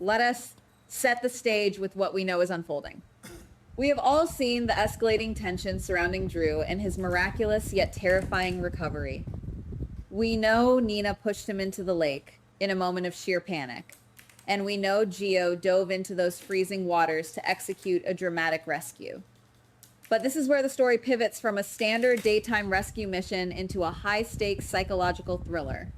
let us set the stage with what we know is unfolding. We have all seen the escalating tension surrounding Drew and his miraculous yet terrifying recovery. We know Nina pushed him into the lake in a moment of sheer panic, and we know Gio dove into those freezing waters to execute a dramatic rescue. But this is where the story pivots from a standard daytime rescue mission into a high-stakes psychological thriller.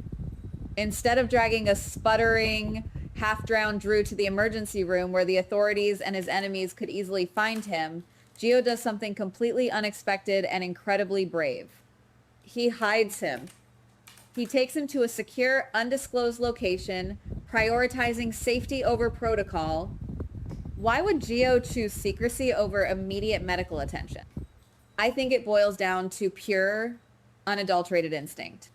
Instead of dragging a sputtering, half-drowned Drew to the emergency room where the authorities and his enemies could easily find him, Gio does something completely unexpected and incredibly brave. He hides him. He takes him to a secure, undisclosed location, prioritizing safety over protocol. Why would Gio choose secrecy over immediate medical attention? I think it boils down to pure, unadulterated instinct.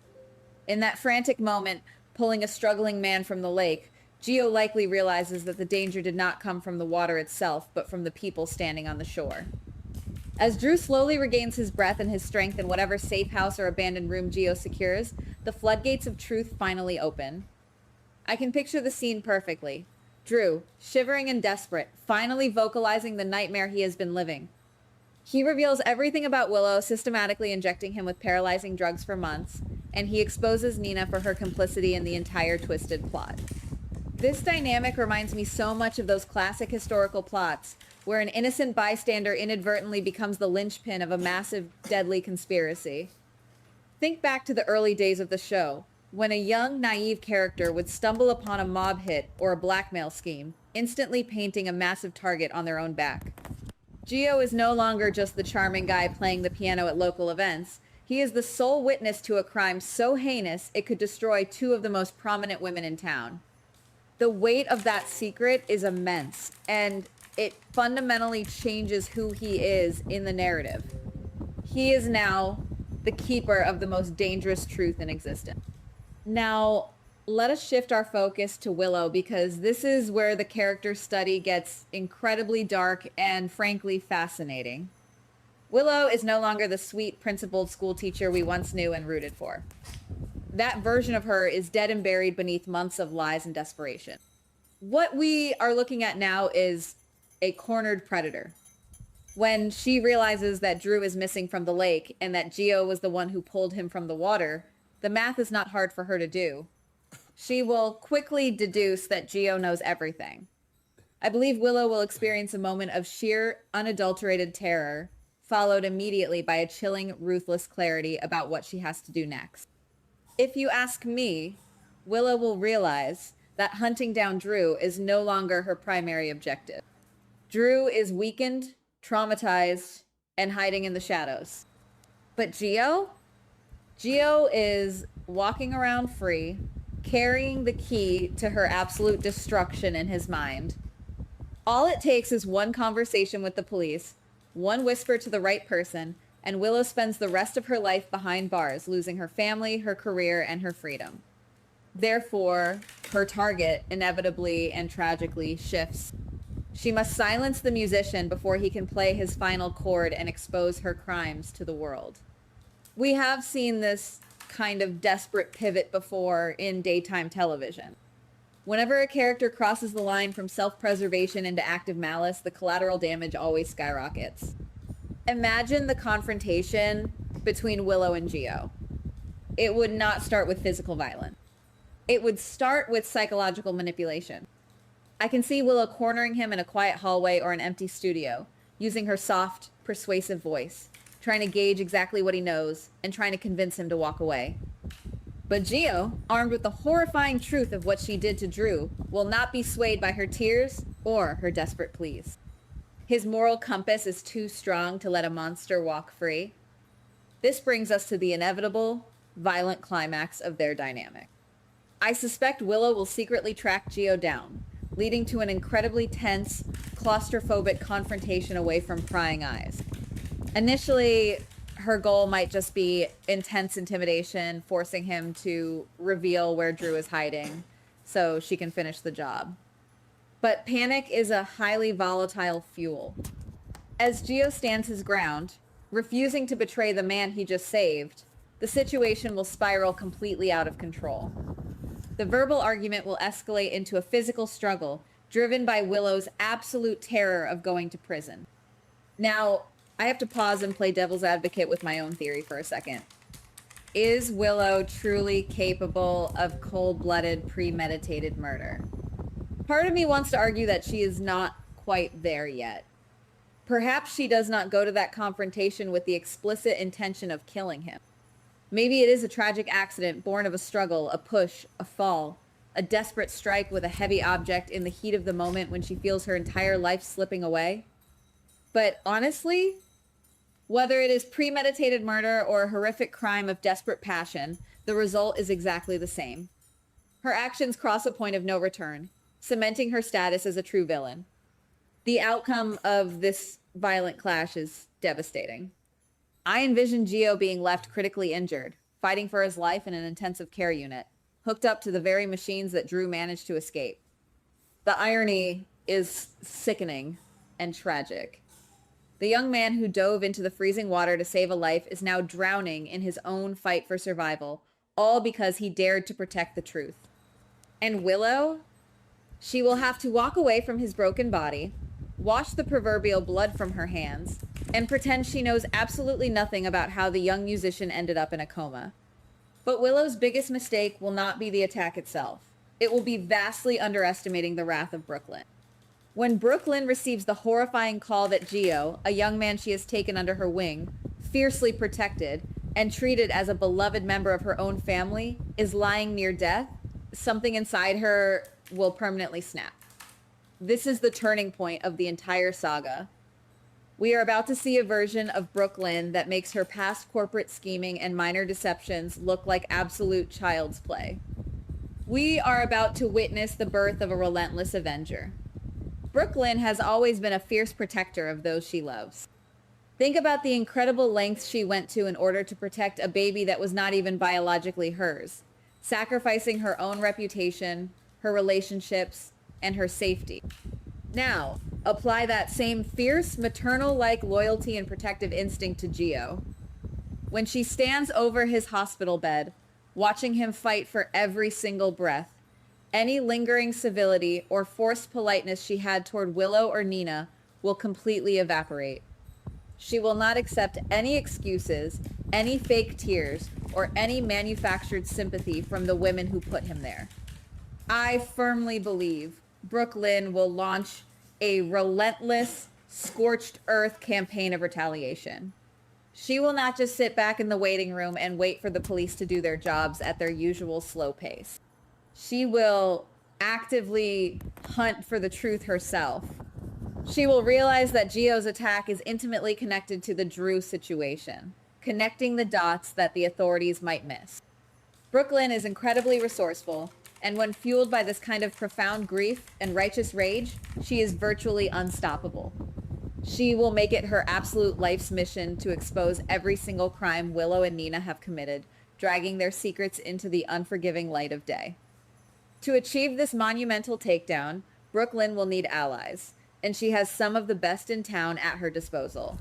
In that frantic moment, pulling a struggling man from the lake, Gio likely realizes that the danger did not come from the water itself, but from the people standing on the shore. As Drew slowly regains his breath and his strength in whatever safe house or abandoned room Gio secures, the floodgates of truth finally open. I can picture the scene perfectly. Drew, shivering and desperate, finally vocalizing the nightmare he has been living. He reveals everything about Willow, systematically injecting him with paralyzing drugs for months, and he exposes Nina for her complicity in the entire twisted plot. This dynamic reminds me so much of those classic historical plots where an innocent bystander inadvertently becomes the linchpin of a massive, deadly conspiracy. Think back to the early days of the show, when a young, naive character would stumble upon a mob hit or a blackmail scheme, instantly painting a massive target on their own back. Gio is no longer just the charming guy playing the piano at local events. He is the sole witness to a crime so heinous it could destroy two of the most prominent women in town. The weight of that secret is immense, and it fundamentally changes who he is in the narrative. He is now the keeper of the most dangerous truth in existence. Now, let us shift our focus to Willow, because this is where the character study gets incredibly dark and frankly fascinating. Willow is no longer the sweet, principled school teacher we once knew and rooted for. That version of her is dead and buried beneath months of lies and desperation. What we are looking at now is a cornered predator. When she realizes that Drew is missing from the lake and that Gio was the one who pulled him from the water, the math is not hard for her to do. She will quickly deduce that Gio knows everything. I believe Willow will experience a moment of sheer, unadulterated terror, followed immediately by a chilling, ruthless clarity about what she has to do next. If you ask me, Willow will realize that hunting down Drew is no longer her primary objective. Drew is weakened, traumatized, and hiding in the shadows. But Gio? Gio is walking around free, carrying the key to her absolute destruction in his mind. All it takes is one conversation with the police, one whisper to the right person, and Willow spends the rest of her life behind bars, losing her family, her career, and her freedom. Therefore, her target inevitably and tragically shifts. She must silence the musician before he can play his final chord and expose her crimes to the world. We have seen this kind of desperate pivot before in daytime television. Whenever a character crosses the line from self-preservation into active malice, the collateral damage always skyrockets. Imagine the confrontation between Willow and Gio. It would not start with physical violence. It would start with psychological manipulation. I can see Willow cornering him in a quiet hallway or an empty studio, using her soft, persuasive voice, trying to gauge exactly what he knows and trying to convince him to walk away. But Gio, armed with the horrifying truth of what she did to Drew, will not be swayed by her tears or her desperate pleas. His moral compass is too strong to let a monster walk free. This brings us to the inevitable, violent climax of their dynamic. I suspect Willow will secretly track Gio down, leading to an incredibly tense, claustrophobic confrontation away from prying eyes. Initially, her goal might just be intense intimidation, forcing him to reveal where Drew is hiding so she can finish the job. But panic is a highly volatile fuel. As Gio stands his ground, refusing to betray the man he just saved, the situation will spiral completely out of control. The verbal argument will escalate into a physical struggle, driven by Willow's absolute terror of going to prison. Now, I have to pause and play devil's advocate with my own theory for a second. Is Willow truly capable of cold-blooded, premeditated murder? Part of me wants to argue that she is not quite there yet. Perhaps she does not go to that confrontation with the explicit intention of killing him. Maybe it is a tragic accident born of a struggle, a push, a fall, a desperate strike with a heavy object in the heat of the moment when she feels her entire life slipping away. But honestly, whether it is premeditated murder or a horrific crime of desperate passion, the result is exactly the same. Her actions cross a point of no return, cementing her status as a true villain. The outcome of this violent clash is devastating. I envision Gio being left critically injured, fighting for his life in an intensive care unit, hooked up to the very machines that Drew managed to escape. The irony is sickening and tragic. The young man who dove into the freezing water to save a life is now drowning in his own fight for survival, all because he dared to protect the truth. And Willow? She will have to walk away from his broken body, wash the proverbial blood from her hands, and pretend she knows absolutely nothing about how the young musician ended up in a coma. But Willow's biggest mistake will not be the attack itself. It will be vastly underestimating the wrath of Brook Lynn. When Brook Lynn receives the horrifying call that Gio, a young man she has taken under her wing, fiercely protected, and treated as a beloved member of her own family, is lying near death, something inside her will permanently snap. This is the turning point of the entire saga. We are about to see a version of Brook Lynn that makes her past corporate scheming and minor deceptions look like absolute child's play. We are about to witness the birth of a relentless avenger. Brook Lynn has always been a fierce protector of those she loves. Think about the incredible lengths she went to in order to protect a baby that was not even biologically hers, sacrificing her own reputation, her relationships, and her safety. Now, apply that same fierce, maternal-like loyalty and protective instinct to Gio. When she stands over his hospital bed, watching him fight for every single breath, any lingering civility or forced politeness she had toward Willow or Nina will completely evaporate. She will not accept any excuses, any fake tears, or any manufactured sympathy from the women who put him there. I firmly believe Brook Lynn will launch a relentless, scorched earth campaign of retaliation. She will not just sit back in the waiting room and wait for the police to do their jobs at their usual slow pace. She will actively hunt for the truth herself. She will realize that Gio's attack is intimately connected to the Drew situation, connecting the dots that the authorities might miss. Brook Lynn is incredibly resourceful, and when fueled by this kind of profound grief and righteous rage, she is virtually unstoppable. She will make it her absolute life's mission to expose every single crime Willow and Nina have committed, dragging their secrets into the unforgiving light of day. To achieve this monumental takedown, Brook Lynn will need allies, and she has some of the best in town at her disposal.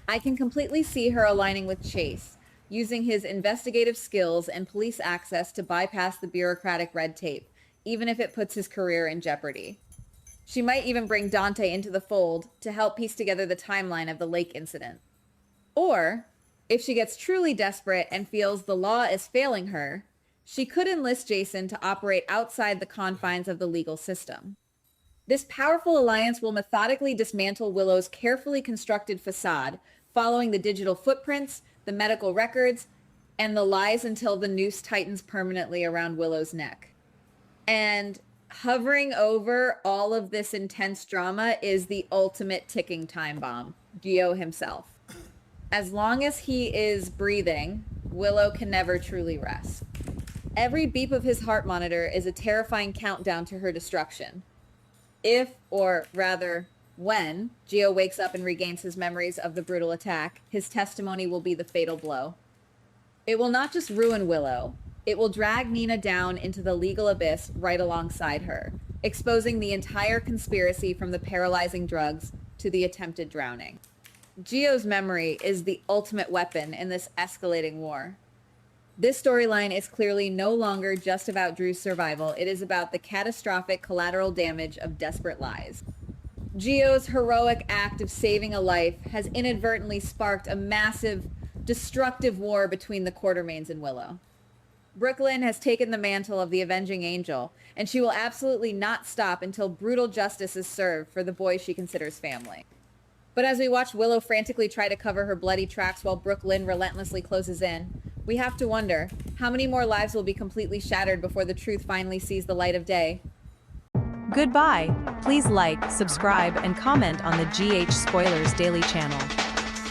I can completely see her aligning with Chase, using his investigative skills and police access to bypass the bureaucratic red tape, even if it puts his career in jeopardy. She might even bring Dante into the fold to help piece together the timeline of the lake incident. Or, if she gets truly desperate and feels the law is failing her, she could enlist Jason to operate outside the confines of the legal system. This powerful alliance will methodically dismantle Willow's carefully constructed facade, following the digital footprints, the medical records, and the lies until the noose tightens permanently around Willow's neck. And hovering over all of this intense drama is the ultimate ticking time bomb, Gio himself. As long as he is breathing, Willow can never truly rest. Every beep of his heart monitor is a terrifying countdown to her destruction. If, or rather, when, Gio wakes up and regains his memories of the brutal attack, his testimony will be the fatal blow. It will not just ruin Willow, it will drag Nina down into the legal abyss right alongside her, exposing the entire conspiracy from the paralyzing drugs to the attempted drowning. Gio's memory is the ultimate weapon in this escalating war. This storyline is clearly no longer just about Drew's survival. It is about the catastrophic collateral damage of desperate lies. Gio's heroic act of saving a life has inadvertently sparked a massive, destructive war between the Quartermains and Willow. Brook Lynn has taken the mantle of the Avenging Angel, and she will absolutely not stop until brutal justice is served for the boy she considers family. But as we watch Willow frantically try to cover her bloody tracks while Brook Lynn relentlessly closes in, we have to wonder, how many more lives will be completely shattered before the truth finally sees the light of day? Goodbye. Please like, subscribe, and comment on the GH Spoilers Daily channel.